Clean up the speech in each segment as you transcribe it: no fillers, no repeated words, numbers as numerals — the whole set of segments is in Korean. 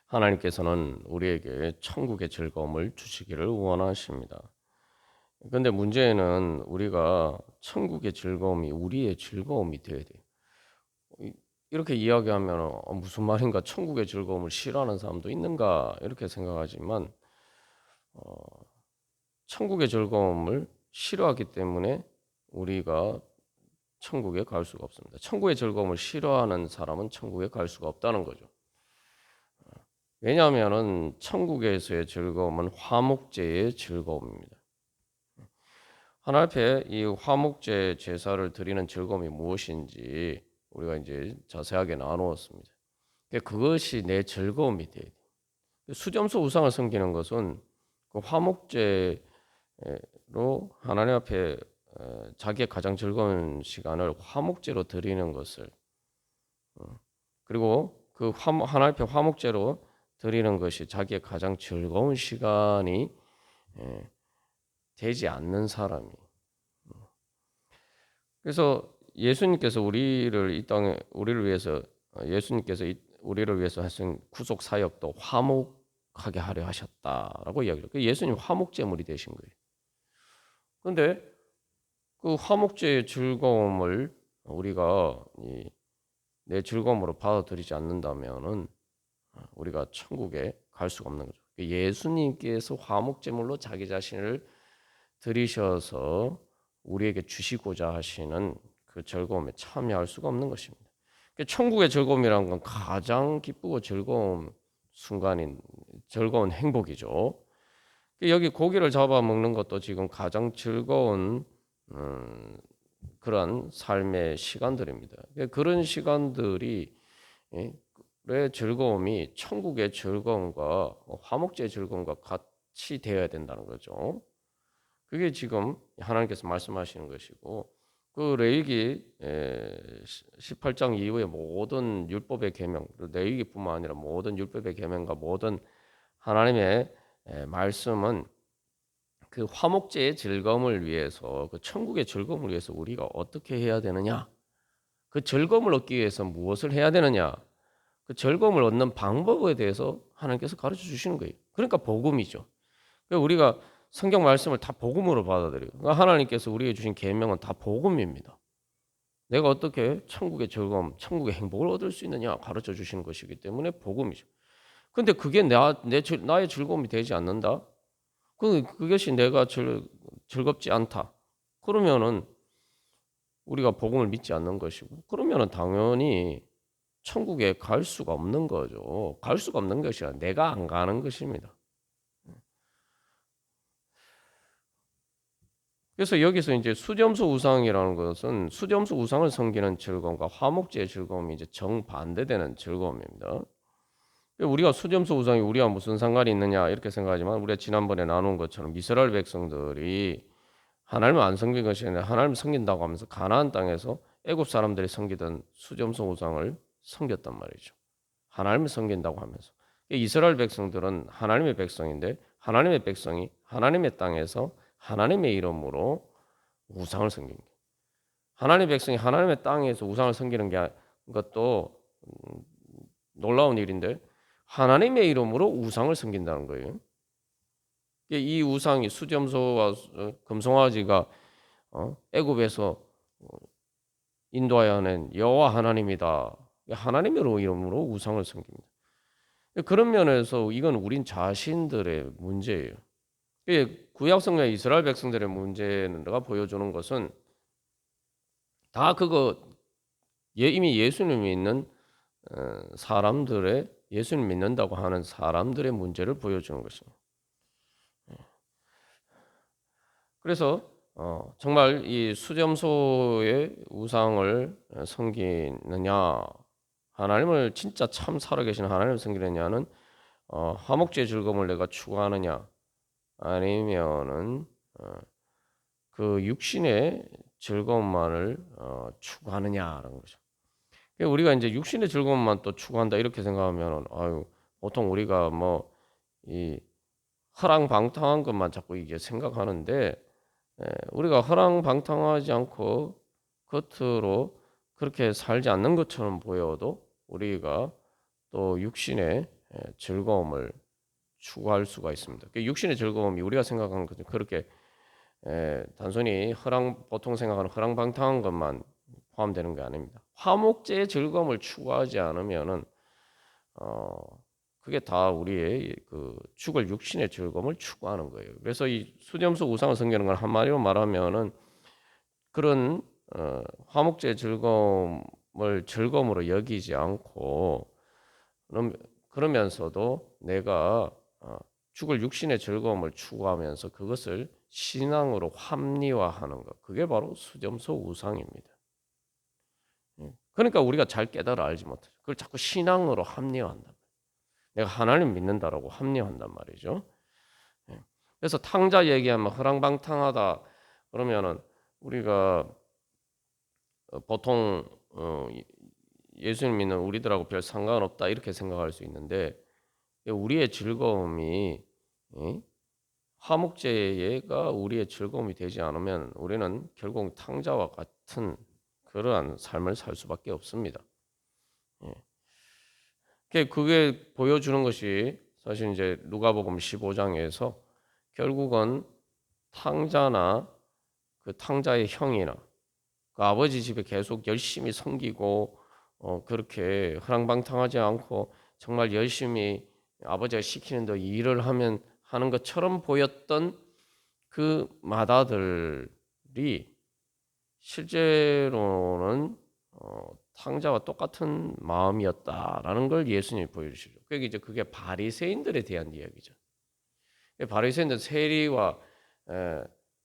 하나님께서는 우리에게 천국의 즐거움을 주시기를 원하십니다. 근데 문제는 우리가 천국의 즐거움이 우리의 즐거움이 돼야 돼요. 이- 이렇게 이야기하면 무슨 말인가 천국의 즐거움을 싫어하는 사람도 있는가 이렇게 생각하지만 어, 천국의 즐거움을 싫어하기 때문에 우리가 천국에 갈 수가 없습니다. 천국의 즐거움을 싫어하는 사람은 천국에 갈 수가 없다는 거죠. 왜냐하면은 천국에서의 즐거움은 화목제의 즐거움입니다. 하나님 앞에 이 화목제 제사를 드리는 즐거움이 무엇인지 우리가 이제 자세하게 나누었습니다. 그것이 내 즐거움이 돼야 돼. 수점수 우상을 섬기는 것은 그 화목제로 하나님 앞에 자기의 가장 즐거운 시간을 화목제로 드리는 것을 그리고 그 하나님 앞에 화목제로 드리는 것이 자기의 가장 즐거운 시간이 되지 않는 사람이. 그래서 예수님께서 우리를 이 땅에 우리를 위해서 예수님께서 우리를 위해서 하신 구속 사역도 화목하게 하려 하셨다라고 이야기를. 그 예수님 화목제물이 되신 거예요. 그런데 그 화목제의 즐거움을 우리가 내 즐거움으로 받아들이지 않는다면은 우리가 천국에 갈 수가 없는 거죠. 예수님께서 화목제물로 자기 자신을 들이셔서 우리에게 주시고자 하시는 그 즐거움에 참여할 수가 없는 것입니다. 천국의 즐거움이라는 건 가장 기쁘고 즐거운 순간인 즐거운 행복이죠. 여기 고기를 잡아 먹는 것도 지금 가장 즐거운 그런 삶의 시간들입니다. 그런 시간들이 의 즐거움이 천국의 즐거움과 화목제의 즐거움과 같이 되어야 된다는 거죠. 그게 지금 하나님께서 말씀하시는 것이고 그 레위기 18장 이후의 모든 율법의 계명, 레위기뿐만 아니라 모든 율법의 계명과 모든 하나님의 말씀은 그 화목제의 즐거움을 위해서 그 천국의 즐거움을 위해서 우리가 어떻게 해야 되느냐? 그 즐거움을 얻기 위해서 무엇을 해야 되느냐? 그 즐거움을 얻는 방법에 대해서 하나님께서 가르쳐 주시는 거예요. 그러니까 복음이죠. 그러니까 우리가 성경 말씀을 다 복음으로 받아들여요. 그러니까 하나님께서 우리에게 주신 계명은 다 복음입니다. 내가 어떻게 천국의 즐거움, 천국의 행복을 얻을 수 있느냐 가르쳐 주시는 것이기 때문에 복음이죠. 근데 그게 나의 즐거움이 되지 않는다? 그것이 내가 즐겁지 않다. 그러면은 우리가 복음을 믿지 않는 것이고, 그러면은 당연히 천국에 갈 수가 없는 거죠. 갈 수가 없는 것이 아니라 내가 안 가는 것입니다. 그래서 여기서 이제 수점수 우상이라는 것은 수점수 우상을 섬기는 즐거움과 화목제의 즐거움이 이제 정반대되는 즐거움입니다. 우리가 수점수 우상이 우리와 무슨 상관이 있느냐 이렇게 생각하지만 우리가 지난번에 나눈 것처럼 이스라엘 백성들이 하나님을 안 섬긴 것이 아니라 하나님을 섬긴다고 하면서 가나안 땅에서 애굽 사람들이 섬기던 수점수 우상을 섬겼단 말이죠. 하나님을 섬긴다고 하면서 이스라엘 백성들은 하나님의 백성인데 하나님의 백성이 하나님의 땅에서 하나님의 이름으로 우상을 섬긴 게 하나님의 백성이 하나님의 땅에서 우상을 섬기는 게 것도 놀라운 일인데 하나님의 이름으로 우상을 섬긴다는 거예요. 이 우상이 수점소와 금송아지가 애굽에서 인도하여 낸 여호와 하나님이다. 하나님의 이름으로 우상을 섬깁니다. 그런 면에서 이건 우린 자신들의 문제예요. 구약 성경 이스라엘 백성들의 문제는 내가 보여주는 것은 다 그거 이미 예수님 믿는 사람들의 예수님 믿는다고 하는 사람들의 문제를 보여주는 것입니다. 그래서 정말 이 수점소의 우상을 섬기느냐 하나님을 진짜 참 살아계신 하나님을 섬기느냐는 화목제의 즐거움을 내가 추구하느냐 아니면은 그 육신의 즐거움만을 추구하느냐라는 거죠. 우리가 이제 육신의 즐거움만 또 추구한다 이렇게 생각하면 아유 보통 우리가 뭐 이 허랑방탕한 것만 자꾸 이게 생각하는데 우리가 허랑방탕하지 않고 겉으로 그렇게 살지 않는 것처럼 보여도 우리가 또 육신의 즐거움을 추구할 수가 있습니다. 육신의 즐거움이 우리가 생각하는 것은 그렇게 단순히 보통 생각하는 허랑방탕한 것만 포함되는 게 아닙니다. 화목제의 즐거움을 추구하지 않으면은 그게 다 우리의 그 죽을 육신의 즐거움을 추구하는 거예요. 그래서 이 수렴수 우상을 섬기는 건 한마디로 말하면은 그런 화목제의 즐거움을 즐거움으로 여기지 않고 그러면서도 내가 죽을 육신의 즐거움을 추구하면서 그것을 신앙으로 합리화하는 것. 그게 바로 수렴소 우상입니다. 그러니까 우리가 잘 깨달아 알지 못해요. 그걸 자꾸 신앙으로 합리화한다. 내가 하나님 믿는다라고 합리화한단 말이죠. 그래서 탕자 얘기하면 허랑방탕하다 그러면은 우리가 보통 예수님 믿는 우리들하고 별 상관없다 이렇게 생각할 수 있는데 우리의 즐거움이 화목제가 우리의 즐거움이 되지 않으면 우리는 결국 탕자와 같은 그러한 삶을 살 수밖에 없습니다. 그게 보여주는 것이 사실 이제 누가복음 15장에서 결국은 탕자나 그 탕자의 형이나 그 아버지 집에 계속 열심히 섬기고 그렇게 허랑방탕하지 않고 정말 열심히 아버지가 시키는 대로 일을 하는 것처럼 보였던 그 마다들이 실제로는 탕자와 똑같은 마음이었다라는 걸 예수님이 보여주시죠. 그게 바리새인들에 대한 이야기죠. 바리새인들 세리와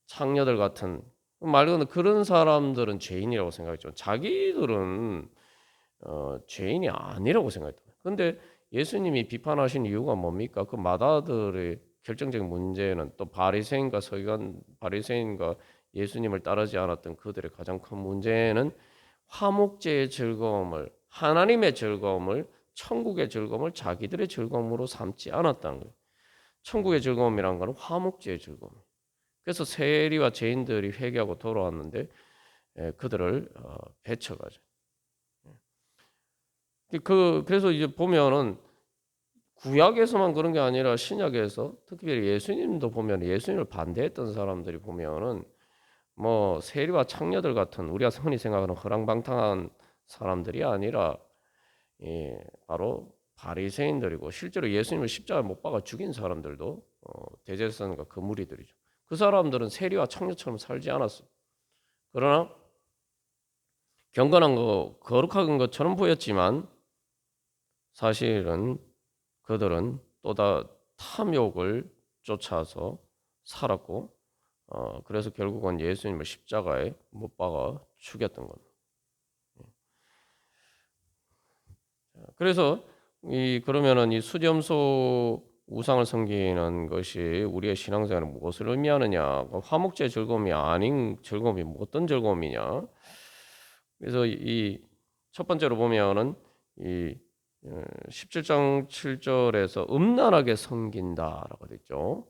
창녀들 같은 말 그대로 그런 사람들은 죄인이라고 생각했죠. 자기들은 죄인이 아니라고 생각했다. 그런데 예수님이 비판하신 이유가 뭡니까? 그 마다들의 결정적인 문제는 또 바리새인과 서기관 바리새인과 예수님을 따르지 않았던 그들의 가장 큰 문제는 화목제의 즐거움을 하나님의 즐거움을 천국의 즐거움을 자기들의 즐거움으로 삼지 않았다는 거예요. 천국의 즐거움이란 것은 화목제의 즐거움. 그래서 세리와 죄인들이 회개하고 돌아왔는데 그들을 배척하죠. 그래서 이제 보면은 구약에서만 그런 게 아니라 신약에서 특별히 예수님도 보면 예수님을 반대했던 사람들이 보면은 뭐 세리와 창녀들 같은 우리가 흔히 생각하는 허랑방탕한 사람들이 아니라 바로 바리새인들이고 실제로 예수님을 십자가에 못 박아 죽인 사람들도 대제사장과 그 무리들이죠. 그 사람들은 세리와 창녀처럼 살지 않았어. 그러나 경건한 거룩한 것처럼 보였지만 사실은 그들은 또다 탐욕을 쫓아서 살았고 그래서 결국은 예수님을 십자가에 못 박아 죽였던 겁니다. 그래서 그러면은 이 수렴소 우상을 섬기는 것이 우리의 신앙생활에 무엇을 의미하느냐? 화목제의 즐거움이 아닌 즐거움이 어떤 즐거움이냐? 그래서 이 첫 번째로 보면은 이 17장 7절에서 음란하게 섬긴다라고 되어 있죠.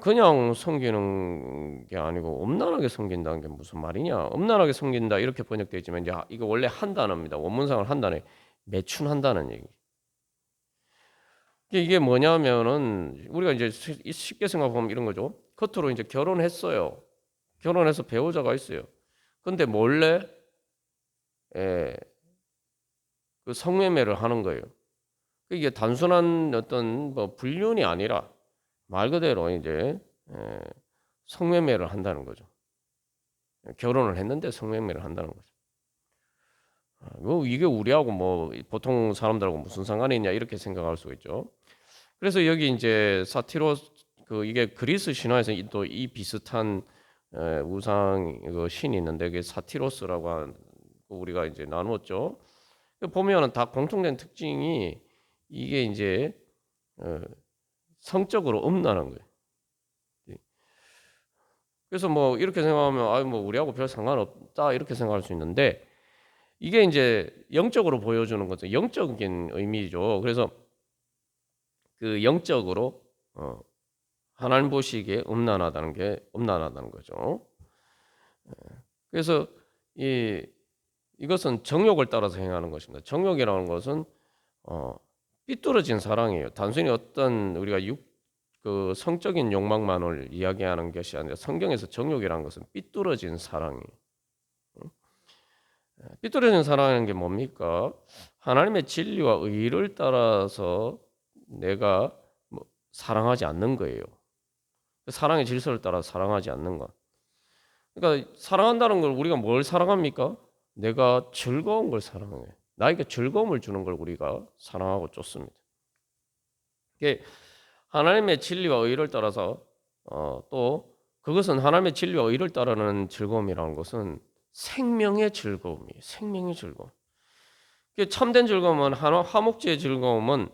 그냥 섬기는 게 아니고 음란하게 섬긴다는 게 무슨 말이냐? 음란하게 섬긴다 이렇게 번역되어 있지만 이제 이거 원래 한 단어입니다. 원문상을 한 단어에 매춘한다는 얘기. 이게 뭐냐면은 우리가 이제 쉽게 생각하면 이런 거죠. 겉으로 이제 결혼했어요. 결혼해서 배우자가 있어요. 근데 몰래 그 성매매를 하는 거예요. 이게 단순한 어떤 뭐 불륜이 아니라 말 그대로 이제 성매매를 한다는 거죠. 결혼을 했는데 성매매를 한다는 거죠. 이게 우리하고 뭐 보통 사람들하고 무슨 상관이 있냐 이렇게 생각할 수 있죠. 그래서 여기 이제 사티로스 이게 그리스 신화에서 또 이 비슷한 우상 신이 있는데 그게 사티로스라고 하는 우리가 이제 나누었죠. 보면은 다 공통된 특징이 이게 이제 성적으로 음란한 거예요. 그래서 뭐 이렇게 생각하면 뭐 우리하고 별 상관없다 이렇게 생각할 수 있는데 이게 이제 영적으로 보여주는 것은 영적인 의미죠. 그래서 그 영적으로 하나님 보시기에 음란하다는 거죠. 그래서 이것은 정욕을 따라서 행하는 것입니다. 정욕이라는 것은 삐뚤어진 사랑이에요. 단순히 어떤 우리가 그 성적인 욕망만을 이야기하는 것이 아니라 성경에서 정욕이라는 것은 삐뚤어진 사랑이에요. 삐뚤어진 사랑하는 게 뭡니까? 하나님의 진리와 의를 따라서 내가 사랑하지 않는 거예요. 사랑의 질서를 따라 사랑하지 않는 것. 그러니까 사랑한다는 걸 우리가 뭘 사랑합니까? 내가 즐거운 걸 사랑해요. 나에게 즐거움을 주는 걸 우리가 사랑하고 쫓습니다. 이게 하나님의 진리와 의를 따라서 또 그것은 하나님의 진리와 의를 따르는 즐거움이라는 것은 생명의 즐거움이에요. 생명의 즐거움. 참된 즐거움은 화목제의 즐거움은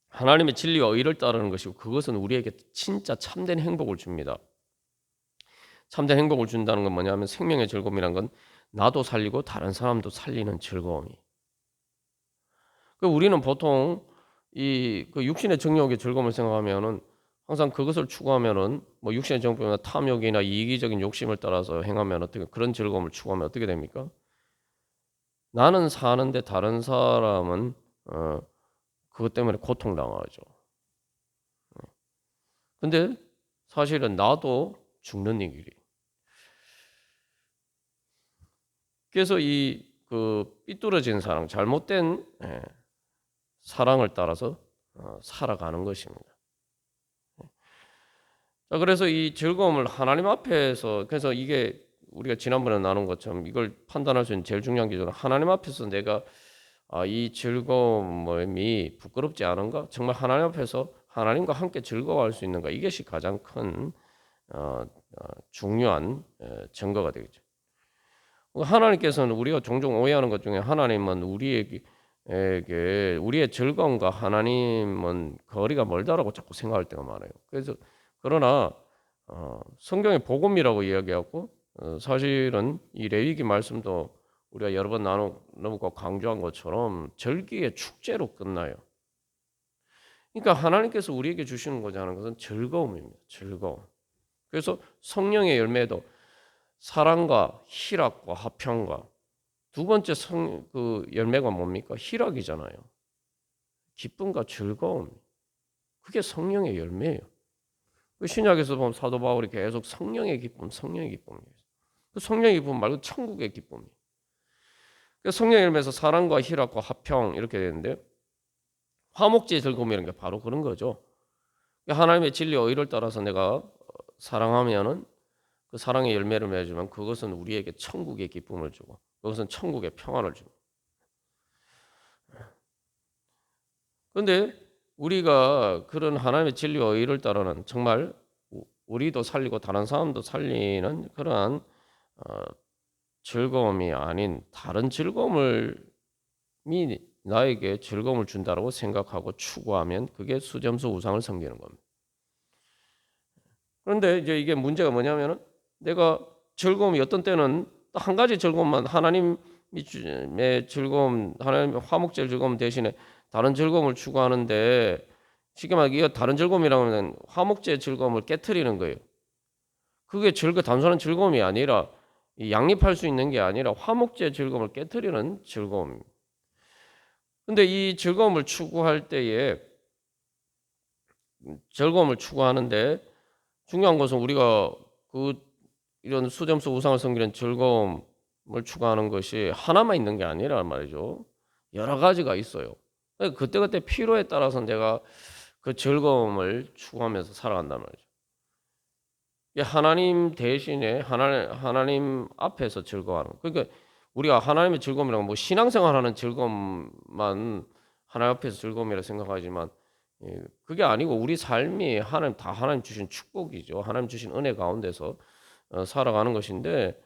하나님의 진리와 의를 따르는 것이고 그것은 우리에게 진짜 참된 행복을 줍니다. 참된 행복을 준다는 건 뭐냐면 생명의 즐거움이란 건 나도 살리고 다른 사람도 살리는 즐거움이. 우리는 보통 그 육신의 정욕의 즐거움을 생각하면은 항상 그것을 추구하면은 뭐 육신의 정욕이나 탐욕이나 이기적인 욕심을 따라서 행하면 어떻게 그런 즐거움을 추구하면 어떻게 됩니까? 나는 사는데 다른 사람은 그것 때문에 고통당하죠. 근데 사실은 나도 죽는 이 길이. 그래서 그 삐뚤어진 사랑, 잘못된 사랑을 따라서 살아가는 것입니다. 자, 그래서 이 즐거움을 하나님 앞에서 그래서 이게 우리가 지난번에 나눈 것처럼 이걸 판단할 수 있는 제일 중요한 기준은 하나님 앞에서 내가 이 즐거움이 부끄럽지 않은가? 정말 하나님 앞에서 하나님과 함께 즐거워할 수 있는가? 이것이 가장 큰 중요한 증거가 되겠죠. 하나님께서는 우리가 종종 오해하는 것 중에 하나님은 우리의 즐거움과 하나님은 거리가 멀다라고 자꾸 생각할 때가 많아요. 그래서 그러나 성경의 복음이라고 이야기하고 사실은 이 레위기 말씀도 우리가 여러 번 나누고 강조한 것처럼 절기의 축제로 끝나요. 그러니까 하나님께서 우리에게 주시는 거지 하는 것은 즐거움입니다. 즐거움. 그래서 성령의 열매도 사랑과 희락과 화평과 두 번째 그 열매가 뭡니까? 희락이잖아요. 기쁨과 즐거움. 그게 성령의 열매예요. 그 신약에서 보면 사도 바울이 계속 성령의 기쁨, 성령의 기쁨이에요. 그 성령의 기쁨 말고 천국의 기쁨이에요. 그 성령의 열매에서 사랑과 희락과 화평 이렇게 되는데 화목제의 즐거움이라는 게 바로 그런 거죠. 하나님의 진리와 의를 따라서 내가 사랑하면은 그 사랑의 열매를 맺으면 그것은 우리에게 천국의 기쁨을 주고 그것은 천국의 평안을 줍니다. 그런데 우리가 그런 하나님의 진리와 의를 따르는 정말 우리도 살리고 다른 사람도 살리는 그러한 즐거움이 아닌 다른 즐거움을 나에게 즐거움을 준다고 생각하고 추구하면 그게 수점수 우상을 섬기는 겁니다. 그런데 이제 이게 문제가 뭐냐면은 내가 즐거움이 어떤 때는 한 가지 즐거움만 하나님의 즐거움, 하나님의 화목제의 즐거움 대신에 다른 즐거움을 추구하는데 쉽게 말하면 다른 즐거움이라면 화목제의 즐거움을 깨트리는 거예요. 그게 단순한 즐거움이 아니라 양립할 수 있는 게 아니라 화목제의 즐거움을 깨트리는 즐거움입니다. 근데 이 즐거움을 추구할 때에 즐거움을 추구하는데 중요한 것은 우리가 이런 수점수 우상을 섬기는 즐거움을 추구하는 것이 하나만 있는 게 아니란 말이죠. 여러 가지가 있어요. 그때그때 필요에 따라서 내가 그 즐거움을 추구하면서 살아간단 말이죠. 하나님 대신에 하나님 앞에서 즐거워하는. 그러니까 우리가 하나님의 즐거움이라고 뭐 신앙생활하는 즐거움만 하나님 앞에서 즐거움이라 생각하지만 그게 아니고 우리 삶이 하나님 주신 축복이죠. 하나님 주신 은혜 가운데서 살아가는 것인데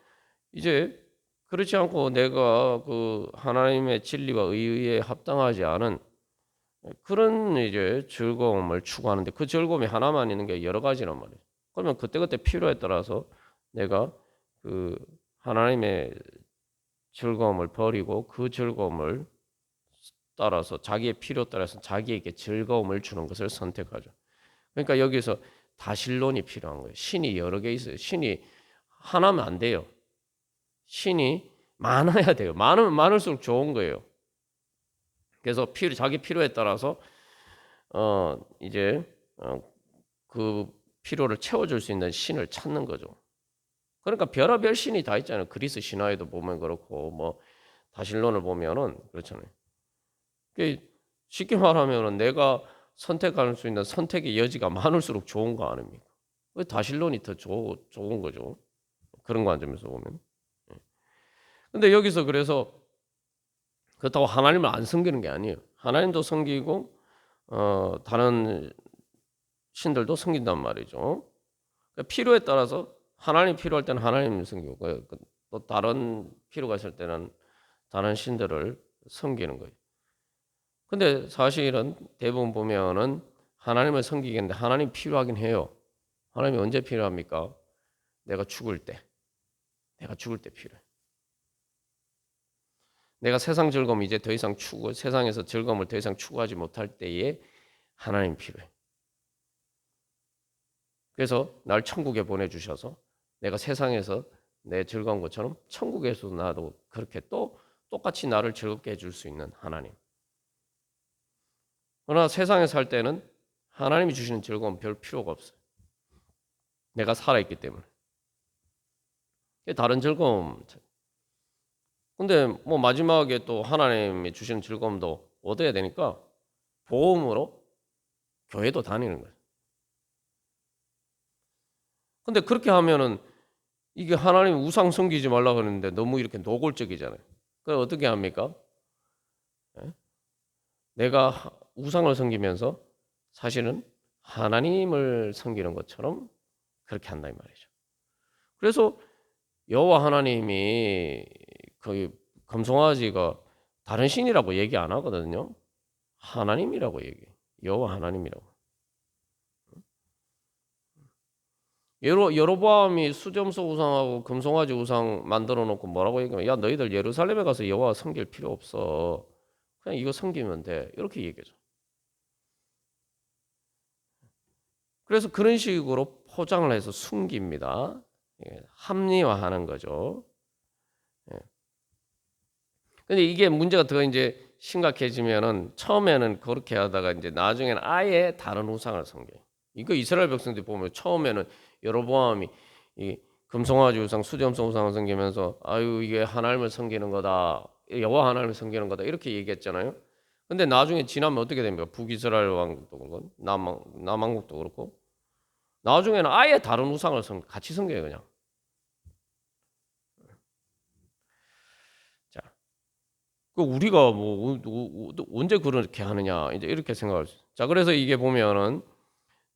이제 그렇지 않고 내가 그 하나님의 진리와 의에 합당하지 않은 그런 이제 즐거움을 추구하는데 그 즐거움이 하나만 있는 게 여러 가지란 말이에요. 그러면 그때그때 필요에 따라서 내가 그 하나님의 즐거움을 버리고 그 즐거움을 따라서 자기의 필요 따라서 자기에게 즐거움을 주는 것을 선택하죠. 그러니까 여기서 다신론이 필요한 거예요. 신이 여러 개 있어요. 신이 하나면 안 돼요. 신이 많아야 돼요. 많으면 많을수록 좋은 거예요. 그래서 자기 필요에 따라서 이제 그 필요를 채워줄 수 있는 신을 찾는 거죠. 그러니까 별의별 신이 다 있잖아요. 그리스 신화에도 보면 그렇고 뭐 다실론을 보면은 그렇잖아요. 쉽게 말하면은 내가 선택할 수 있는 선택의 여지가 많을수록 좋은 거 아닙니까? 다실론이 더 좋은 거죠. 그런 관점에서 보면. 근데 여기서 그래서 그렇다고 하나님을 안 섬기는 게 아니에요. 하나님도 섬기고 다른 신들도 섬긴단 말이죠. 그러니까 필요에 따라서 하나님 필요할 때는 하나님을 섬기고 또 다른 필요가 있을 때는 다른 신들을 섬기는 거예요. 근데 사실은 대부분 보면은 하나님을 섬기겠는데 하나님 필요하긴 해요. 하나님이 언제 필요합니까? 내가 죽을 때 필요해. 내가 세상 즐거움 이제 더 이상 세상에서 즐거움을 더 이상 추구하지 못할 때에 하나님 필요해. 그래서 날 천국에 보내주셔서 내가 세상에서 내 즐거운 것처럼 천국에서도 나도 그렇게 또 똑같이 나를 즐겁게 해줄 수 있는 하나님. 그러나 세상에 살 때는 하나님이 주시는 즐거움 별 필요가 없어요. 내가 살아있기 때문에. 다른 즐거움. 근데 뭐 마지막에 또 하나님이 주시는 즐거움도 얻어야 되니까 보험으로 교회도 다니는 거예요. 근데 그렇게 하면은 이게 하나님 우상 섬기지 말라고 하는데 너무 이렇게 노골적이잖아요. 그래서 어떻게 합니까? 내가 우상을 섬기면서 사실은 하나님을 섬기는 것처럼 그렇게 한다 이 말이죠. 그래서 여호와 하나님이 거의 금송아지가 다른 신이라고 얘기 안 하거든요. 하나님이라고 얘기해. 여호와 하나님이라고. 여로보암이 수점소 우상하고 금송아지 우상 만들어 놓고 뭐라고 얘기하면 야 너희들 예루살렘에 가서 여호와 섬길 필요 없어. 그냥 이거 섬기면 돼. 이렇게 얘기하죠. 그래서 그런 식으로 포장을 해서 숨깁니다. 합리화하는 거죠. 근데 이게 문제가 더 이제 심각해지면은 처음에는 그렇게 하다가 이제 나중에는 아예 다른 우상을 섬겨요. 이거 이스라엘 백성들이 보면 처음에는 여로보암이 이 금송아지 우상, 수점성 우상을 섬기면서 아유 이게 하나님을 섬기는 거다, 여호와 하나님을 섬기는 거다 이렇게 얘기했잖아요. 근데 나중에 지나면 어떻게 됩니까? 북이스라엘 왕국도 그렇고 남왕국도 그렇고 나중에는 아예 다른 우상을 같이 섬겨요 그냥. 자, 그 우리가 뭐 언제 그렇게 하느냐 이제 이렇게 생각할 수. 자, 그래서 이게 보면은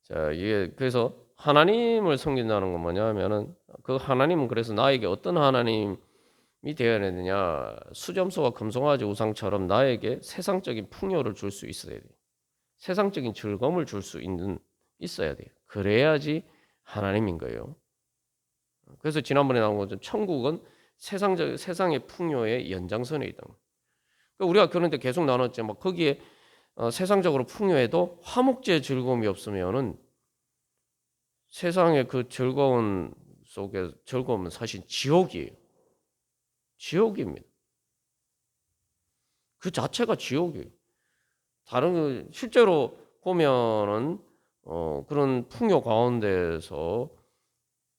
자 이게 그래서 하나님을 섬긴다는 건 뭐냐면은 그 하나님은 그래서 나에게 어떤 하나님이 되어야 되느냐, 수점소와 금송아지 우상처럼 나에게 세상적인 풍요를 줄 수 있어야 돼요. 세상적인 즐거움을 줄 수 있어야 돼요. 그래야지 하나님인 거예요. 그래서 지난번에 나온 것처럼 천국은 세상의 풍요의 연장선에 있다. 그러니까 우리가 그런데 계속 나눴지. 막 거기에 세상적으로 풍요해도 화목제의 즐거움이 없으면은 세상의 그 즐거운 속에 즐거움은 사실 지옥이에요. 지옥입니다. 그 자체가 지옥이에요. 다른 실제로 보면은 그런 풍요 가운데서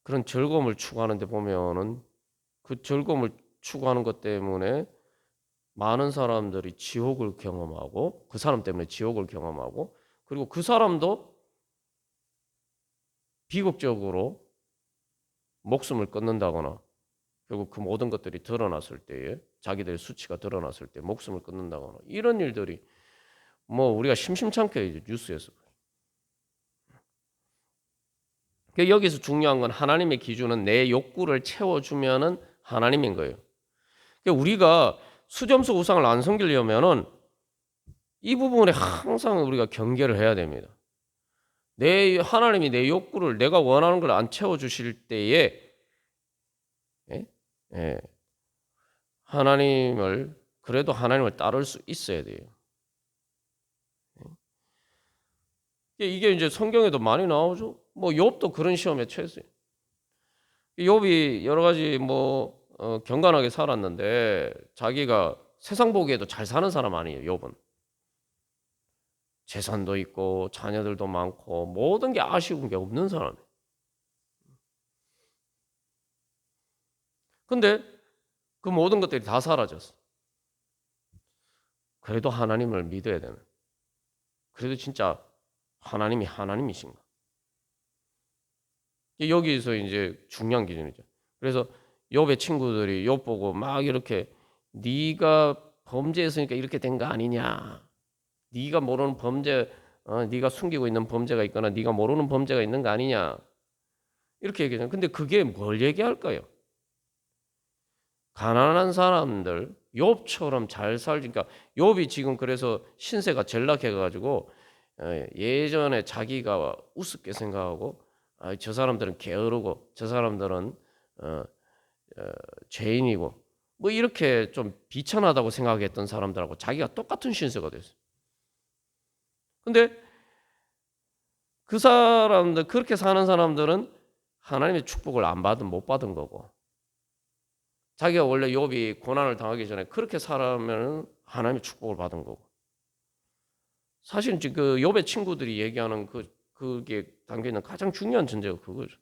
그런 즐거움을 추구하는데 보면은 그 즐거움을 추구하는 것 때문에 많은 사람들이 지옥을 경험하고 그 사람 때문에 지옥을 경험하고 그리고 그 사람도 비극적으로 목숨을 끊는다거나 결국 그 모든 것들이 드러났을 때에 자기들의 수치가 드러났을 때 목숨을 끊는다거나 이런 일들이 뭐 우리가 심심찮게 뉴스에서 여기서 중요한 건 하나님의 기준은 내 욕구를 채워주면은 하나님인 거예요. 우리가 수점수 우상을 안 섬기려면은 이 부분에 항상 우리가 경계를 해야 됩니다. 하나님이 내 욕구를 내가 원하는 걸 안 채워주실 때에 그래도 하나님을 따를 수 있어야 돼요. 이게 이제 성경에도 많이 나오죠. 뭐 욥도 그런 시험에 처했어요. 욥이 여러 가지 경건하게 살았는데 자기가 세상 보기에도 잘 사는 사람 아니에요. 욥은 재산도 있고 자녀들도 많고 모든 게 아쉬운 게 없는 사람이에요. 근데 그 모든 것들이 다 사라졌어. 그래도 하나님을 믿어야 되는. 그래도 진짜 하나님이 하나님이신가? 여기서 이제 중요한 기준이죠. 그래서 욥의 친구들이 욥 보고 막 이렇게 네가 범죄했으니까 이렇게 된 거 아니냐? 네가 모르는 범죄, 네가 숨기고 있는 범죄가 있거나 네가 모르는 범죄가 있는 거 아니냐? 이렇게 얘기하잖아요. 근데 그게 뭘 얘기할까요? 가난한 사람들, 욥처럼 잘 살지. 그러니까 욥이 지금 그래서 신세가 전락해가지고 예전에 자기가 우습게 생각하고 저 사람들은 게으르고 저 사람들은 어, 죄인이고 뭐 이렇게 좀 비천하다고 생각했던 사람들하고 자기가 똑같은 신세가 됐어요. 근데 그 사람들 그렇게 사는 사람들은 하나님의 축복을 안 받은 못 받은 거고 자기가 원래 욥이 고난을 당하기 전에 그렇게 살면 하나님의 축복을 받은 거고 사실은 지금 그 욥의 친구들이 얘기하는 그게 담겨 있는 가장 중요한 전제가 그거죠.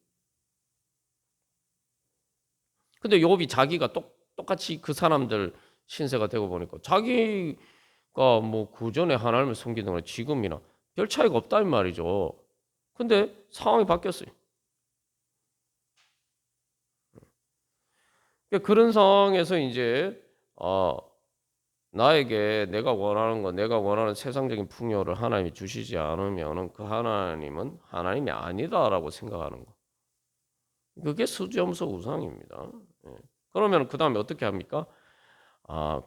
근데 욥이 자기가 똑같이 그 사람들 신세가 되고 보니까 자기가 뭐 그전에 하나님을 섬기는 거나 지금이나 별 차이가 없다는 말이죠. 근데 상황이 바뀌었어요. 그러니까 그런 상황에서 이제 나에게 내가 원하는 거, 내가 원하는 세상적인 풍요를 하나님이 주시지 않으면은 그 하나님은 하나님이 아니다라고 생각하는 거. 그게 수지엄소 우상입니다. 예. 그러면 그 다음에 어떻게 합니까?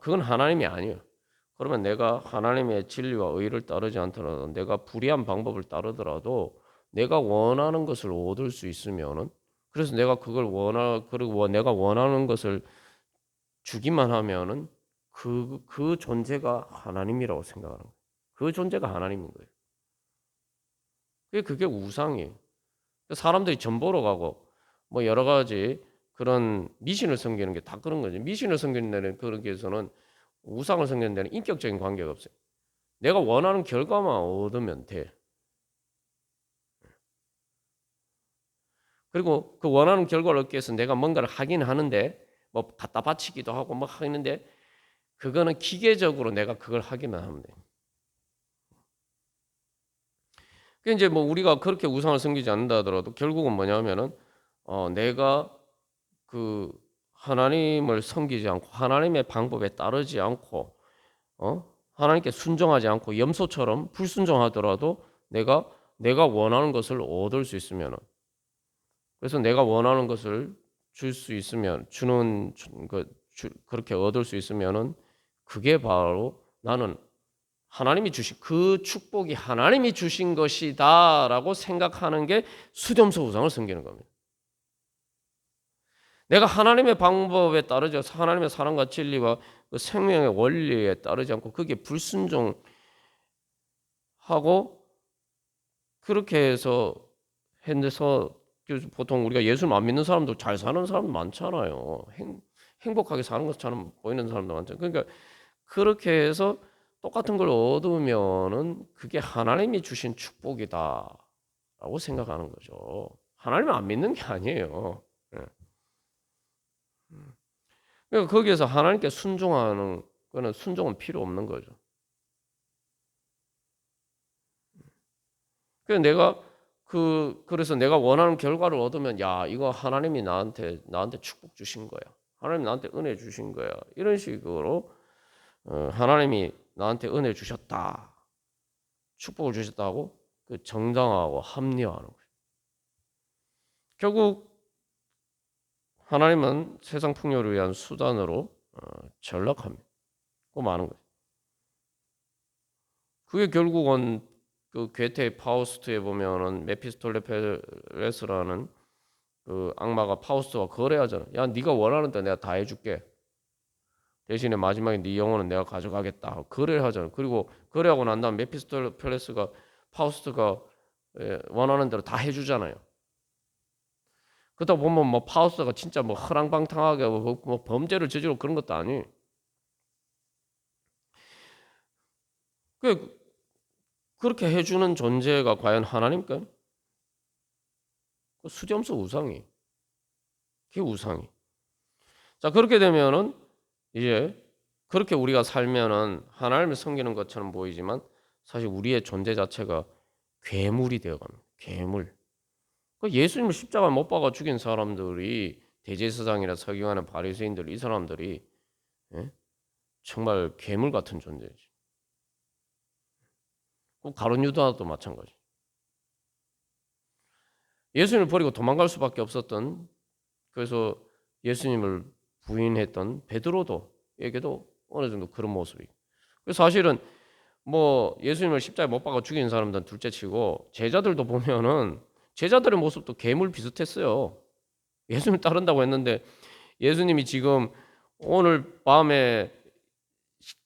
그건 하나님이 아니에요. 그러면 내가 하나님의 진리와 의를 따르지 않더라도 내가 불의한 방법을 따르더라도 내가 원하는 것을 얻을 수 있으면은 그래서 내가 그리고 내가 원하는 것을 주기만 하면은 그 존재가 하나님이라고 생각하는 거예요. 그 존재가 하나님인 거예요. 그게 우상이에요. 사람들이 점 보러 가고 뭐 여러 가지 그런 미신을 섬기는 게 다 그런 거죠. 미신을 섬기는 데는 그런 게에서는 우상을 섬기는 데는 인격적인 관계가 없어요. 내가 원하는 결과만 얻으면 돼. 그리고 그 원하는 결과를 얻기 위해서 내가 뭔가를 하긴 하는데 뭐 갖다 바치기도 하고 뭐 하는데 그거는 기계적으로 내가 그걸 하기만 하면 돼. 그 이제 뭐 우리가 그렇게 우상을 섬기지 않는다 하더라도 결국은 뭐냐면은 내가 그 하나님을 섬기지 않고 하나님의 방법에 따르지 않고 하나님께 순종하지 않고 염소처럼 불순종하더라도 내가 원하는 것을 얻을 수 있으면은 그래서 내가 원하는 것을 줄 수 있으면 그렇게 얻을 수 있으면은 그게 바로 나는 하나님이 주신 그 축복이 하나님이 주신 것이다라고 생각하는 게 수렴서 우상을 섬기는 겁니다. 내가 하나님의 방법에 따르지 않고 하나님의 사랑과 진리와 그 생명의 원리에 따르지 않고 그게 불순종하고 그렇게 해서 보통 우리가 예수를 안 믿는 사람도 잘 사는 사람도 많잖아요. 행복하게 사는 것처럼 보이는 사람도 많잖아요. 그러니까 그렇게 해서 똑같은 걸 얻으면은 그게 하나님이 주신 축복이다라고 생각하는 거죠. 하나님을 안 믿는 게 아니에요. 예. 그러니까 거기에서 하나님께 순종하는 거는 순종은 필요 없는 거죠. 그래서 내가 원하는 결과를 얻으면 야 이거 하나님이 나한테 축복 주신 거야. 하나님 나한테 은혜 주신 거야. 이런 식으로 하나님이 나한테 은혜 주셨다. 축복을 주셨다고 그 정당화하고 합리화하는 거예요. 결국 하나님은 세상 풍요를 위한 수단으로 전락합니다. 그 많은 거예요. 그게 결국은 그 괴테의 파우스트에 보면은 메피스톨레페레스라는 그 악마가 파우스트와 거래하잖아. 야, 네가 원하는 데 내가 다 해줄게. 대신에 마지막에 네 영혼은 내가 가져가겠다. 거래를 하잖아. 그리고 거래하고 난 다음 메피스톨레페레스가 파우스트가 원하는 대로 다 해주잖아요. 그러다 보면 뭐 파우스트가 진짜 뭐 허랑방탕하게 뭐 범죄를 저지르고 그런 것도 아니. 그 그렇게 해주는 존재가 과연 하나님일까요? 그 수점수 우상이. 그게 우상이. 자, 그렇게 되면은 이제 그렇게 우리가 살면은 하나님을 섬기는 것처럼 보이지만 사실 우리의 존재 자체가 괴물이 되어갑니다. 괴물. 그 예수님을 십자가 못 박아 죽인 사람들이 대제사장이나 서기관이나 바리새인들 이 사람들이 예? 정말 괴물 같은 존재지. 그 가룟 유다도 마찬가지. 예수님을 버리고 도망갈 수밖에 없었던 그래서 예수님을 부인했던 베드로도에게도 어느 정도 그런 모습이. 그래서 사실은 뭐 예수님을 십자가에 못 박아 죽인 사람들은 둘째치고 제자들도 보면은 제자들의 모습도 괴물 비슷했어요. 예수님을 따른다고 했는데 예수님이 지금 오늘 밤에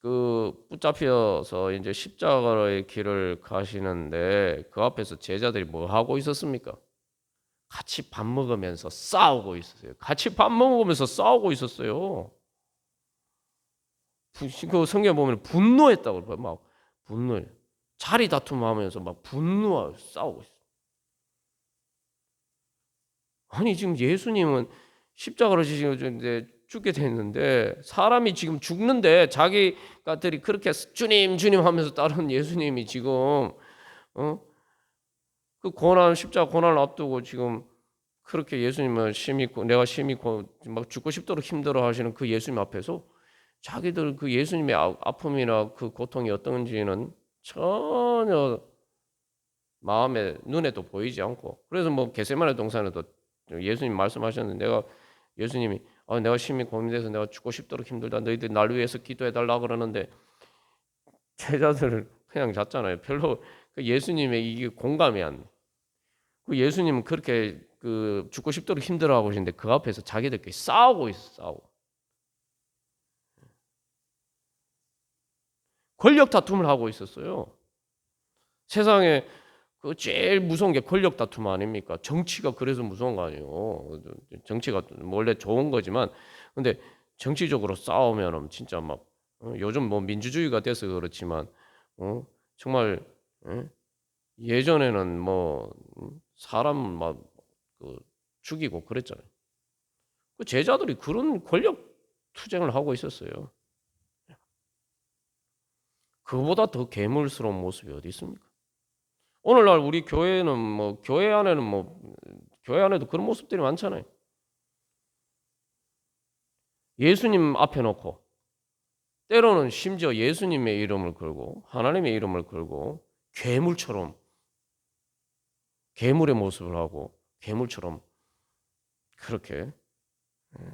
그 붙잡혀서 이제 십자가의 길을 가시는데 그 앞에서 제자들이 뭐 하고 있었습니까? 같이 밥 먹으면서 싸우고 있었어요. 같이 밥 먹으면서 싸우고 있었어요. 그 성경에 보면 분노했다고 그래요. 막 분노해. 자리 다툼하면서 막 분노하고 싸우고 있어요. 아니 지금 예수님은 십자가로 지시는데 죽게 됐는데 사람이 지금 죽는데 자기가들이 그렇게 주님 주님 하면서 따르는 예수님이 지금 그 고난 십자가 고난을 앞두고 지금 그렇게 예수님을 심히 내가 심히 막 죽고 싶도록 힘들어하시는 그 예수님 앞에서 자기들 그 예수님의 아픔이나 그 고통이 어떤지는 전혀 마음에 눈에도 보이지 않고 그래서 뭐 겟세마네 동산에도 예수님 말씀하셨는데 예수님이 내가 심히 고민돼서 내가 죽고 싶도록 힘들다 너희들 날 위해서 기도해 달라 그러는데 제자들을 그냥 잤잖아요. 별로 그 예수님의 이게 공감이 안 돼. 그 예수님은 그렇게 그 죽고 싶도록 힘들어하고 계신데 그 앞에서 자기들끼리 싸우고 있어. 싸우고 권력 다툼을 하고 있었어요. 세상에 그 제일 무서운 게 권력 다툼 아닙니까? 정치가 그래서 무서운 거 아니에요. 정치가 원래 좋은 거지만 근데 정치적으로 싸우면은 진짜 막 요즘 뭐 민주주의가 돼서 그렇지만 정말 예전에는 뭐 사람 막그 죽이고 그랬잖아요. 그 제자들이 그런 권력 투쟁을 하고 있었어요. 그보다 더 괴물스러운 모습이 어디 있습니까? 오늘날 우리 교회는 뭐 교회 안에는 뭐 교회 안에도 그런 모습들이 많잖아요. 예수님 앞에 놓고 때로는 심지어 예수님의 이름을 걸고 하나님의 이름을 걸고 괴물처럼 괴물의 모습을 하고 괴물처럼 그렇게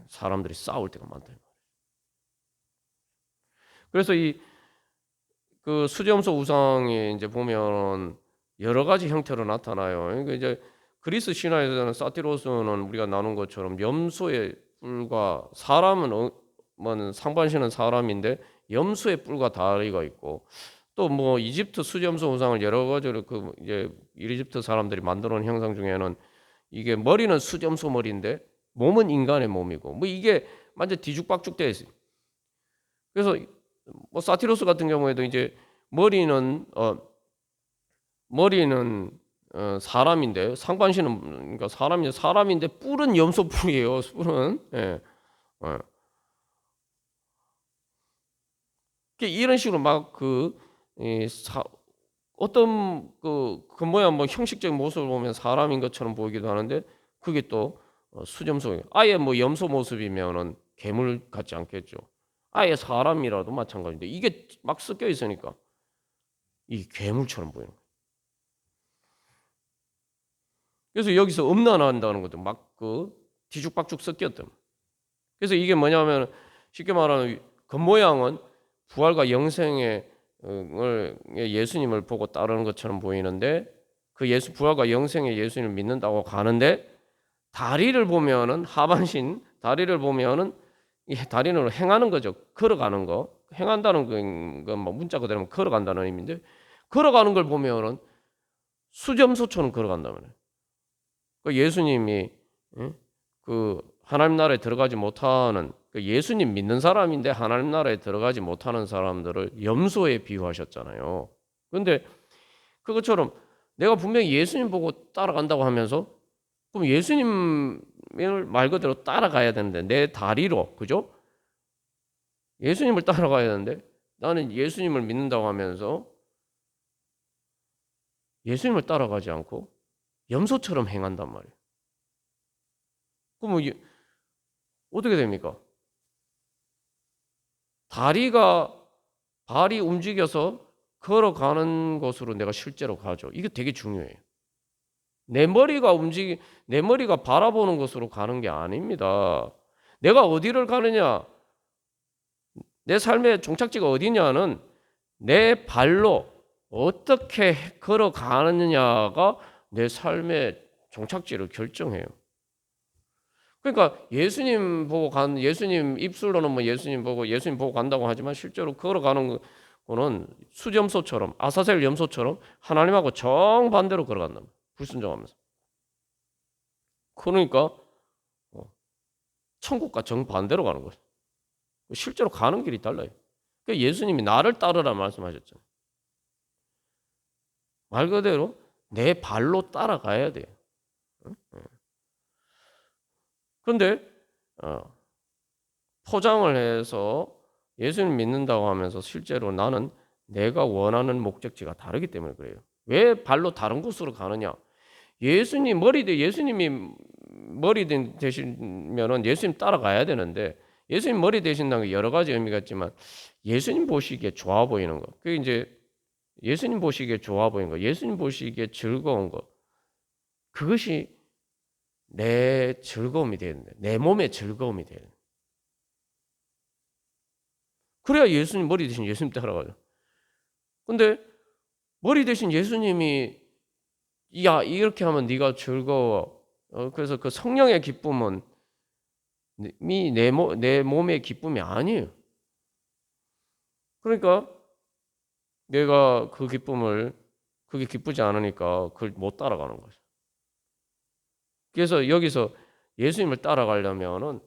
사람들이 싸울 때가 많다. 그래서 이 그 수점소 우상이 이제 보면 여러 가지 형태로 나타나요. 그러니까 이제 그리스 신화에서는 사티로스는 우리가 나눈 것처럼 염소의 뿔과 사람은 뭐 상반신은 사람인데 염소의 뿔과 다리가 있고 또 뭐 이집트 수점소 우상을 여러 가지로 그 이제 이집트 사람들이 만들어 놓은 형상 중에는 이게 머리는 수점소 머리인데 몸은 인간의 몸이고 뭐 이게 완전 뒤죽박죽 되어 있어요. 그래서 뭐 사티로스 같은 경우에도 이제 머리는 사람인데 상반신은 그러니까 사람인데 뿔은 염소 뿔이에요. 뿔은 예. 예. 이런 식으로 막 어떤 그 모양 뭐 형식적인 모습을 보면 사람인 것처럼 보이기도 하는데 그게 또 수점소 아예 뭐 염소 모습이면은 괴물 같지 않겠죠. 아예 사람이라도 마찬가지인데 이게 막 섞여 있으니까 이 괴물처럼 보이는 거예요. 그래서 여기서 음란한다는 것도 막 그 뒤죽박죽 섞였던. 그래서 이게 뭐냐면 쉽게 말하면 겉모양은 부활과 영생의 예수님을 보고 따르는 것처럼 보이는데 그 부활과 영생의 예수님을 믿는다고 가는데 다리를 보면은 하반신 다리를 보면은 이 다리는 행하는 거죠. 걸어가는 거. 행한다는 건 뭐 문자 그대로 걸어간다는 의미인데 걸어가는 걸 보면은 수점소처럼 걸어간다면 그 예수님이 그 하나님 나라에 들어가지 못하는 그 예수님 믿는 사람인데 하나님 나라에 들어가지 못하는 사람들을 염소에 비유하셨잖아요. 그런데 그것처럼 내가 분명히 예수님 보고 따라간다고 하면서 그럼 예수님을 말 그대로 따라가야 되는데 내 다리로 그죠? 예수님을 따라가야 되는데 나는 예수님을 믿는다고 하면서 예수님을 따라가지 않고 염소처럼 행한단 말이에요. 그럼 어떻게 됩니까? 발이 움직여서 걸어가는 곳으로 내가 실제로 가죠. 이게 되게 중요해요. 내 머리가 바라보는 곳으로 가는 게 아닙니다. 내가 어디를 가느냐, 내 삶의 종착지가 어디냐는 내 발로 어떻게 걸어가느냐가 내 삶의 종착지를 결정해요. 그러니까 예수님 입술로는 뭐 예수님 보고 간다고 하지만 실제로 걸어가는 거는 수염소처럼 아사셀 염소처럼 하나님하고 정반대로 걸어간다. 불순종하면서. 그러니까 천국과 정반대로 가는 거죠. 실제로 가는 길이 달라요. 그러니까 예수님이 나를 따르라 말씀하셨잖아요. 말 그대로 내 발로 따라가야 돼요. 그런데 포장을 해서 예수님 믿는다고 하면서 실제로 나는 내가 원하는 목적지가 다르기 때문에 그래요. 왜 발로 다른 곳으로 가느냐? 예수님이 머리 되시면은 예수님 따라가야 되는데 예수님 머리 되신다는 게 여러 가지 의미가 있지만 예수님 보시기에 좋아 보이는 거. 그게 이제 예수님 보시기에 좋아 보이는 거. 예수님 보시기에 즐거운 거. 그것이 내 즐거움이 되는데 내 몸의 즐거움이 되는. 그래야 예수님 머리 대신 예수님 따라가죠. 근데 머리 대신 예수님이 야 이렇게 하면 네가 즐거워. 그래서 그 성령의 기쁨은 내 몸의 기쁨이 아니에요. 그러니까 내가 그게 기쁘지 않으니까 그걸 못 따라가는 거죠. 그래서 여기서 예수님을 따라가려면은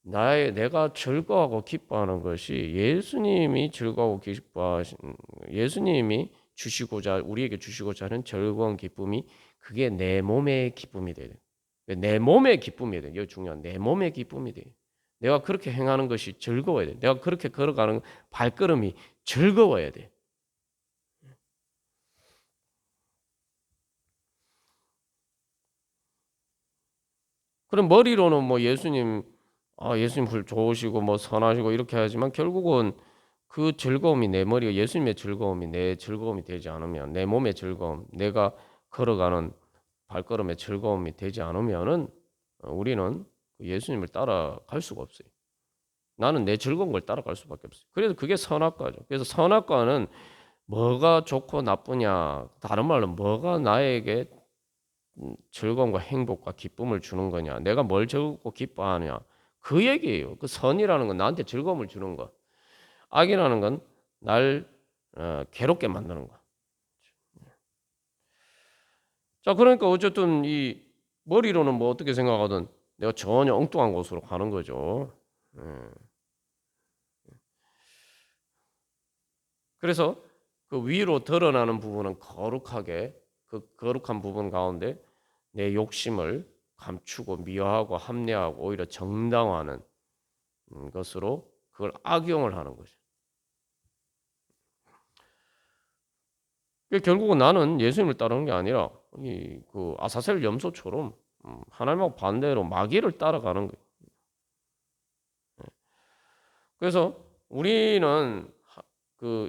내가 즐거워하고 기뻐하는 것이 예수님이 즐거워하고 기뻐하신 예수님이 우리에게 주시고자 하는 즐거운 기쁨이 그게 내 몸의 기쁨이 돼요. 내 몸의 기쁨이 돼요. 이게 중요한 내 몸의 기쁨이 돼요. 내가 그렇게 행하는 것이 즐거워야 돼. 내가 그렇게 걸어가는 발걸음이 즐거워야 돼. 그럼 머리로는 뭐 예수님 좋으시고 뭐 선하시고 이렇게 하지만 결국은 그 즐거움이 예수님의 즐거움이 내 즐거움이 되지 않으면 내 몸의 즐거움, 내가 걸어가는 발걸음의 즐거움이 되지 않으면은 우리는 예수님을 따라갈 수가 없어요. 나는 내 즐거운 걸 따라갈 수밖에 없어요. 그래서 그게 선악과죠. 그래서 선악과는 뭐가 좋고 나쁘냐, 다른 말로 뭐가 나에게 즐거움과 행복과 기쁨을 주는 거냐, 내가 뭘 즐겁고 기뻐하냐, 그 얘기예요. 그 선이라는 건 나한테 즐거움을 주는 거, 악이라는 건 날 괴롭게 만드는 거. 자, 그러니까 어쨌든 이 머리로는 뭐 어떻게 생각하든 내가 전혀 엉뚱한 곳으로 가는 거죠. 그래서 그 위로 드러나는 부분은 거룩하게 그 거룩한 부분 가운데 내 욕심을 감추고 미화하고 합리화하고 오히려 정당화하는 것으로 그걸 악용을 하는 거죠. 결국은 나는 예수님을 따르는 게 아니라 그 아사셀 염소처럼 하나님하고 반대로 마귀를 따라가는 거예요. 그래서 우리는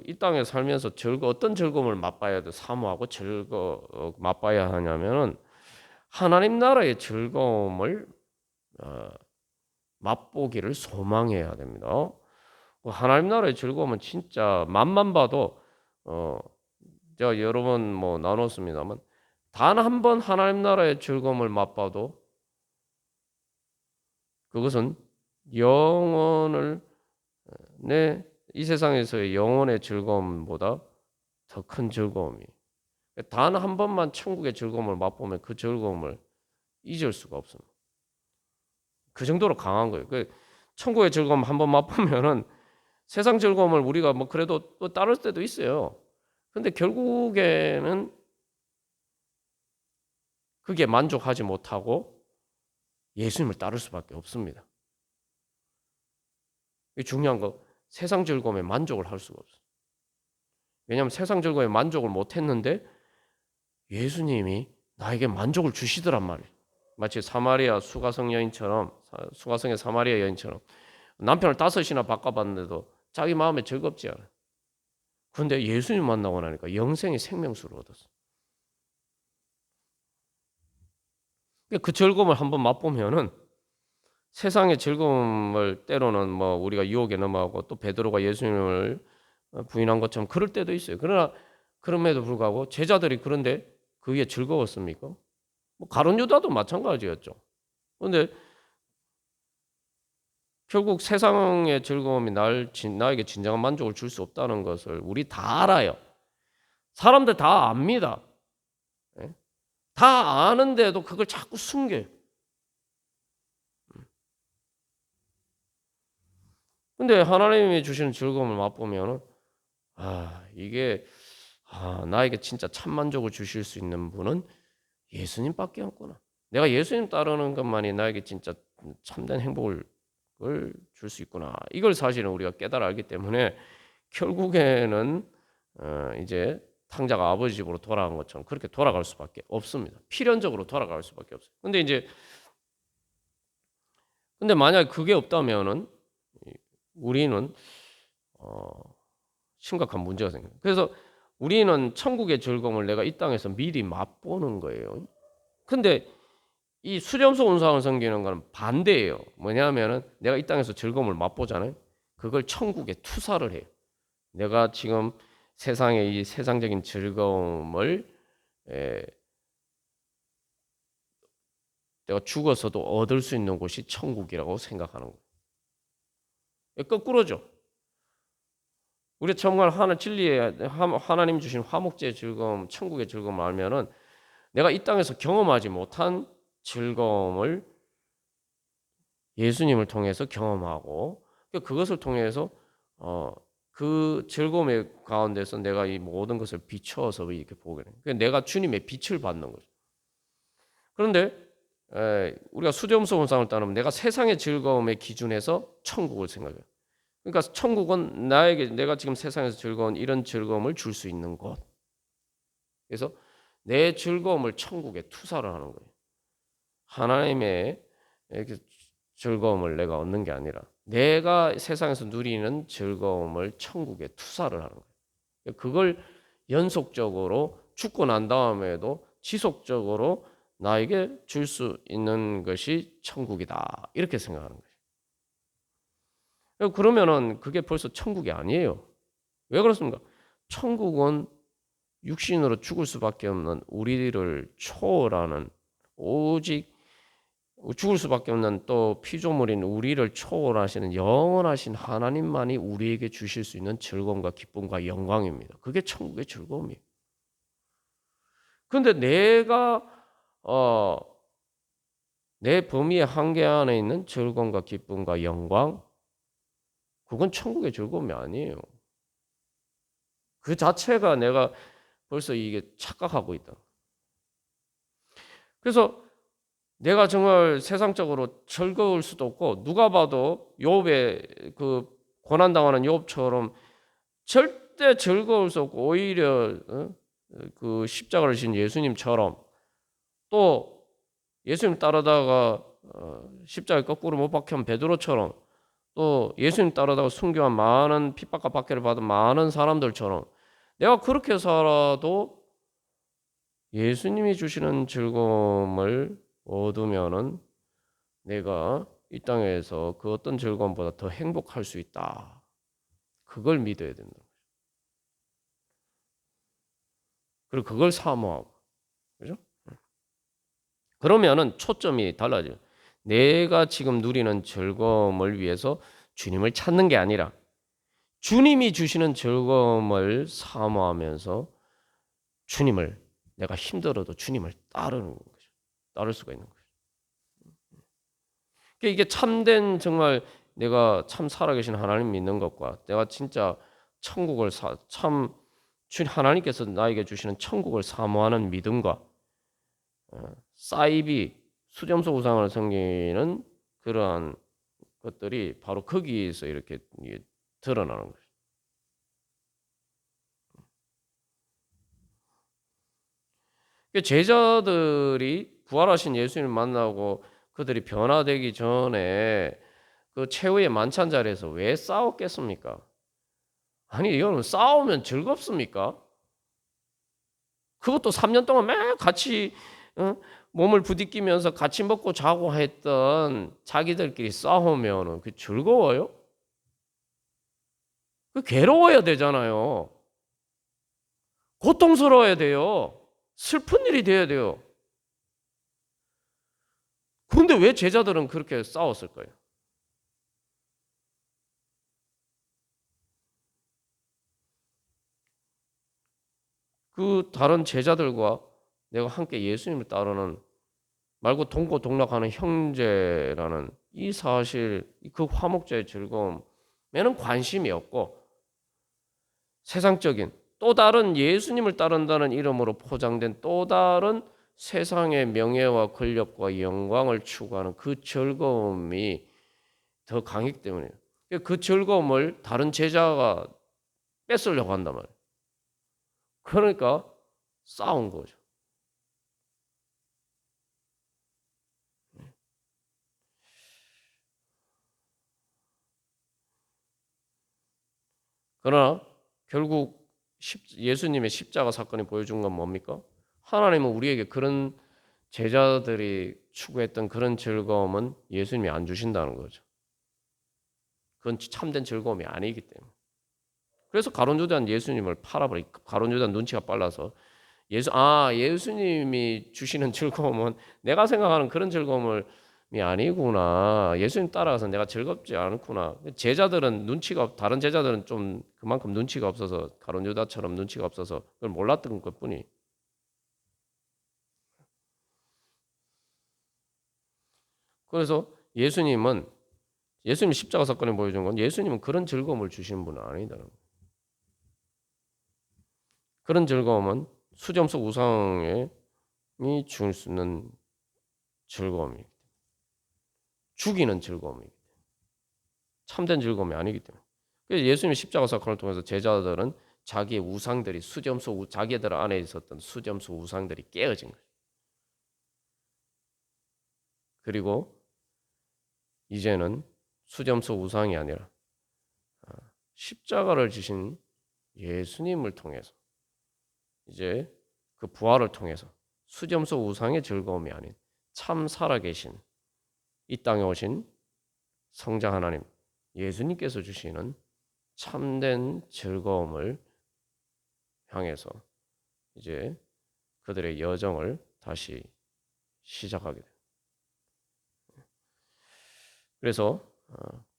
이 땅에 살면서 어떤 즐거움을 맛봐야 돼? 사모하고 맛봐야 하냐면은 하나님 나라의 즐거움을 맛보기를 소망해야 됩니다. 하나님 나라의 즐거움은 진짜 맛만 봐도 제가 여러 번 뭐 나눴습니다만 단 한 번 하나님 나라의 즐거움을 맛봐도 그것은 이 세상에서의 영혼의 즐거움보다 더 큰 즐거움이. 단 한 번만 천국의 즐거움을 맛보면 그 즐거움을 잊을 수가 없습니다. 그 정도로 강한 거예요. 천국의 즐거움 한 번 맛보면은 세상 즐거움을 우리가 뭐 그래도 또 따를 때도 있어요. 근데 결국에는 그게 만족하지 못하고 예수님을 따를 수밖에 없습니다. 이게 중요한 거, 세상 즐거움에 만족을 할 수가 없어요. 왜냐하면 세상 즐거움에 만족을 못했는데 예수님이 나에게 만족을 주시더란 말이에요. 마치 사마리아 수가성 여인처럼, 수가성의 사마리아 여인처럼 남편을 5이나 바꿔봤는데도 자기 마음에 즐겁지 않아요. 그런데 예수님 만나고 나니까 영생의 생명수를 얻었어요. 그 즐거움을 한번 맛보면은 세상의 즐거움을 때로는 뭐 우리가 유혹에 넘어가고 또 베드로가 예수님을 부인한 것처럼 그럴 때도 있어요. 그러나 그럼에도 불구하고 제자들이 그런데 그게 즐거웠습니까? 뭐 가룟 유다도 마찬가지였죠. 그런데 결국 세상의 즐거움이 나에게 진정한 만족을 줄 수 없다는 것을 우리 다 알아요. 사람들 다 압니다. 예? 다 아는데도 그걸 자꾸 숨겨요. 근데 하나님이 주시는 즐거움을 맛보면은 이게 나에게 진짜 참 만족을 주실 수 있는 분은 예수님밖에 없구나. 내가 예수님 따르는 것만이 나에게 진짜 참된 행복을 줄 수 있구나. 이걸 사실은 우리가 깨달아 알기 때문에 결국에는 이제 탕자가 아버지 집으로 돌아간 것처럼 그렇게 돌아갈 수밖에 없습니다. 필연적으로 돌아갈 수밖에 없어요. 근데 만약 그게 없다면은 우리는 심각한 문제가 생겨요. 그래서 우리는 천국의 즐거움을 내가 이 땅에서 미리 맛보는 거예요. 근데 이 수렴소 운상을 섬기는 건 반대예요. 뭐냐면은 내가 이 땅에서 즐거움을 맛보잖아요. 그걸 천국에 투사를 해요. 내가 지금 세상의 이 세상적인 즐거움을 내가 죽어서도 얻을 수 있는 곳이 천국이라고 생각하는 거예요. 거꾸로죠. 우리 정말 하나님 주신 화목제의 즐거움, 천국의 즐거움을 알면은 내가 이 땅에서 경험하지 못한 즐거움을 예수님을 통해서 경험하고 그것을 통해서 그 즐거움의 가운데서 내가 이 모든 것을 비추어서 이렇게 보게 돼요. 내가 주님의 빛을 받는 거죠. 그런데 우리가 수렴소 운상을 따르면 내가 세상의 즐거움의 기준에서 천국을 생각해요. 그러니까 천국은 내가 지금 세상에서 즐거운 이런 즐거움을 줄 수 있는 곳. 그래서 내 즐거움을 천국에 투사를 하는 거예요. 하나님의 즐거움을 내가 얻는 게 아니라 내가 세상에서 누리는 즐거움을 천국에 투사를 하는 거예요. 그걸 연속적으로 죽고 난 다음에도 지속적으로 나에게 줄 수 있는 것이 천국이다. 이렇게 생각하는 거예요. 그러면은 그게 벌써 천국이 아니에요. 왜 그렇습니까? 천국은 육신으로 죽을 수밖에 없는 우리를 초월하는 오직 죽을 수밖에 없는 또 피조물인 우리를 초월하시는 영원하신 하나님만이 우리에게 주실 수 있는 즐거움과 기쁨과 영광입니다. 그게 천국의 즐거움이에요. 그런데 내가 내 범위의 한계 안에 있는 즐거움과 기쁨과 영광, 그건 천국의 즐거움이 아니에요. 그 자체가 내가 벌써 이게 착각하고 있다. 그래서 내가 정말 세상적으로 즐거울 수도 없고 누가 봐도 욥의 그 고난당하는 욥처럼 절대 즐거울 수 없고 오히려 그 십자가를 지신 예수님처럼 또 예수님 따르다가 십자가에 거꾸로 못 박힌 베드로처럼 또 예수님 따르다가 순교한 많은 핍박과 박해를 받은 많은 사람들처럼 내가 그렇게 살아도 예수님이 주시는 즐거움을 얻으면은 내가 이 땅에서 그 어떤 즐거움보다 더 행복할 수 있다. 그걸 믿어야 된다. 그리고 그걸 사모하고, 그죠? 그러면은 초점이 달라져요. 내가 지금 누리는 즐거움을 위해서 주님을 찾는 게 아니라 주님이 주시는 즐거움을 사모하면서 주님을 내가 힘들어도 주님을 따르는 거죠. 따를 수가 있는 거죠. 이게 참된 정말 내가 참 살아계신 하나님 믿는 것과 내가 진짜 천국을 하나님께서 나에게 주시는 천국을 사모하는 믿음과 사이비, 수점수 우상을 섬기는 그러한 것들이 바로 거기에서 이렇게 드러나는 거죠. 제자들이 부활하신 예수님을 만나고 그들이 변화되기 전에 그 최후의 만찬 자리에서 왜 싸웠겠습니까? 아니, 이거는 싸우면 즐겁습니까? 그것도 3년 동안 매일 같이 몸을 부딪히면서 같이 먹고 자고 했던 자기들끼리 싸우면 그 즐거워요? 그 괴로워야 되잖아요. 고통스러워야 돼요. 슬픈 일이 돼야 돼요. 그런데 왜 제자들은 그렇게 싸웠을 거예요? 그 다른 제자들과 내가 함께 예수님을 따르는 말고 동고동락하는 형제라는 이 사실, 그 화목제의 즐거움에는 관심이 없고 세상적인 또 다른 예수님을 따른다는 이름으로 포장된 또 다른 세상의 명예와 권력과 영광을 추구하는 그 즐거움이 더 강했기 때문이에요. 그 즐거움을 다른 제자가 뺏으려고 한단 말이에요. 그러니까 싸운 거죠. 그러나 결국 예수님의 십자가 사건이 보여준 건 뭡니까? 하나님은 우리에게 그런 제자들이 추구했던 그런 즐거움은 예수님이 안 주신다는 거죠. 그건 참된 즐거움이 아니기 때문에. 그래서 가룟 유다는 예수님을 팔아버리. 가룟 유다는 눈치가 빨라서 예수님이 주시는 즐거움은 내가 생각하는 그런 즐거움이 아니구나. 예수님 따라가서 내가 즐겁지 않구나. 제자들은 다른 제자들은 좀 그만큼 눈치가 없어서 가룟 유다처럼 눈치가 없어서 그걸 몰랐던 것뿐이. 그래서 예수님 십자가 사건을 보여준 건 예수님은 그런 즐거움을 주시는 분은 아니다는 거예요. 그런 즐거움은 수점수 우상이 줄 수 있는 즐거움이 죽이는 즐거움이 참된 즐거움이 아니기 때문에. 그래서 예수님의 십자가 사건을 통해서 제자들은 자기의 우상들이 자기들 안에 있었던 수점수 우상들이 깨어진 거예요. 그리고 이제는 수점수 우상이 아니라 십자가를 지신 예수님을 통해서 이제 그 부활을 통해서 수점수 우상의 즐거움이 아닌 참 살아계신 이 땅에 오신 성자 하나님 예수님께서 주시는 참된 즐거움을 향해서 이제 그들의 여정을 다시 시작하게 돼요. 그래서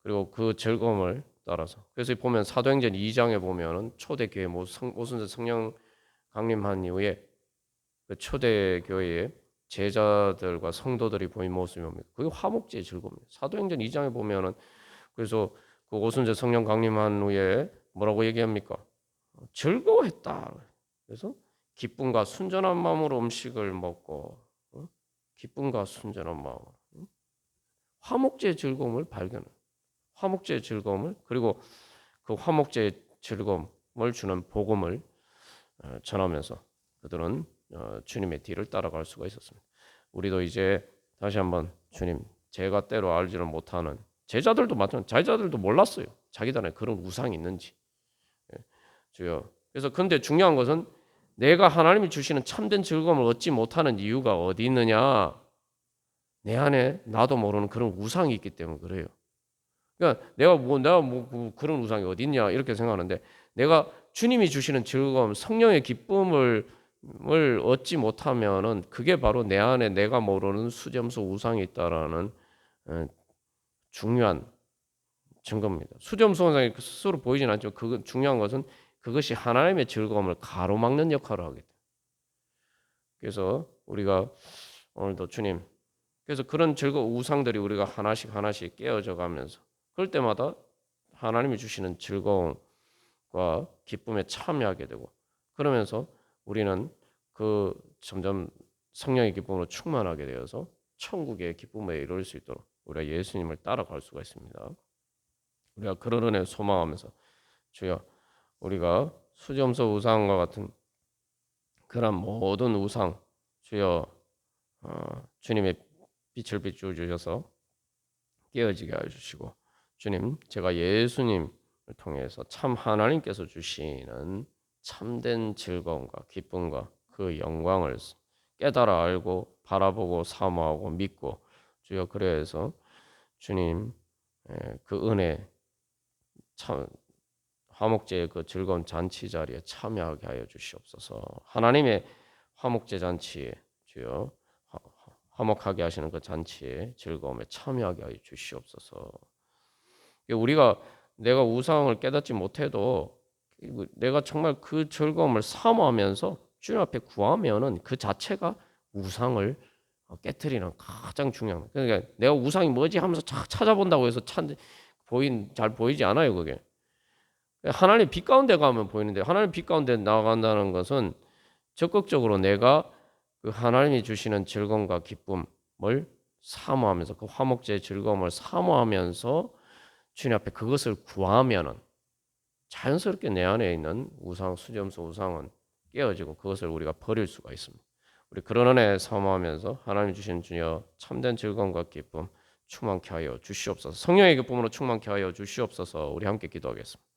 그리고 그 즐거움을 따라서 그래서 보면 사도행전 2장에 보면은 초대교회 모순자 성령 강림한 이후에 그 초대교회의 제자들과 성도들이 보인 모습이 뭡니까? 그게 화목제의 즐거움이에요. 사도행전 2장에 보면은 그래서 그 오순절 성령 강림한 후에 뭐라고 얘기합니까? 즐거워했다. 그래서 기쁨과 순전한 마음으로 음식을 먹고 기쁨과 순전한 마음 화목제의 즐거움을 발견해. 화목제의 즐거움을 그리고 그 화목제의 즐거움을 주는 복음을 전하면서 그들은 주님의 뒤를 따라갈 수가 있었습니다. 우리도 이제 다시 한번 주님 제가 때로 알지를 못하는 제자들도 제자들도 몰랐어요. 자기들 안에 그런 우상이 있는지. 주여. 그래서 근데 중요한 것은 내가 하나님이 주시는 참된 즐거움을 얻지 못하는 이유가 어디 있느냐? 내 안에 나도 모르는 그런 우상이 있기 때문에 그래요. 그러니까 내가 그런 우상이 어디 있냐 이렇게 생각하는데 내가 주님이 주시는 즐거움, 성령의 기쁨을 얻지 못하면은 그게 바로 내 안에 내가 모르는 수점수 우상이 있다라는 중요한 증거입니다. 수점수 우상이 스스로 보이진 않죠. 중요한 것은 그것이 하나님의 즐거움을 가로막는 역할을 하게 돼요. 그래서 우리가 오늘도 주님 그래서 그런 우상들이 우리가 하나씩 하나씩 깨어져 가면서 그럴 때마다 하나님이 주시는 즐거움과 기쁨에 참여하게 되고 그러면서 우리는 그 점점 성령의 기쁨으로 충만하게 되어서 천국의 기쁨에 이룰 수 있도록 우리가 예수님을 따라갈 수가 있습니다. 우리가 그런 은혜 소망하면서 주여 우리가 수점소 우상과 같은 그런 모든 우상 주여 주님의 빛을 비추어 주셔서 깨어지게 하여 주시고 주님 제가 예수님을 통해서 참 하나님께서 주시는 참된 즐거움과 기쁨과 그 영광을 깨달아 알고 바라보고 사모하고 믿고 주여 그래서 주님 그 은혜 참 화목제의 그 즐거운 잔치 자리에 참여하게 하여 주시옵소서. 하나님의 화목제 잔치에 주여 화목하게 하시는 그 잔치에 즐거움에 참여하게 하여 주시옵소서. 우리가 내가 우상을 깨닫지 못해도 내가 정말 그 즐거움을 사모하면서 주님 앞에 구하면은 그 자체가 우상을 깨트리는 가장 중요한. 그러니까 내가 우상이 뭐지 하면서 찾아본다고 해서 잘 보이지 않아요, 그게. 하나님 빛 가운데 가면 보이는데 하나님 빛 가운데 나아간다는 것은 적극적으로 내가 그 하나님이 주시는 즐거움과 기쁨을 사모하면서 그 화목제의 즐거움을 사모하면서 주님 앞에 그것을 구하면은 자연스럽게 내 안에 있는 우상, 수점수 우상은 깨어지고 그것을 우리가 버릴 수가 있습니다. 우리 그런 은혜 사모하면서 하나님 주신 주여 참된 즐거움과 기쁨 충만케 하여 주시옵소서. 성령의 기쁨으로 충만케 하여 주시옵소서. 우리 함께 기도하겠습니다.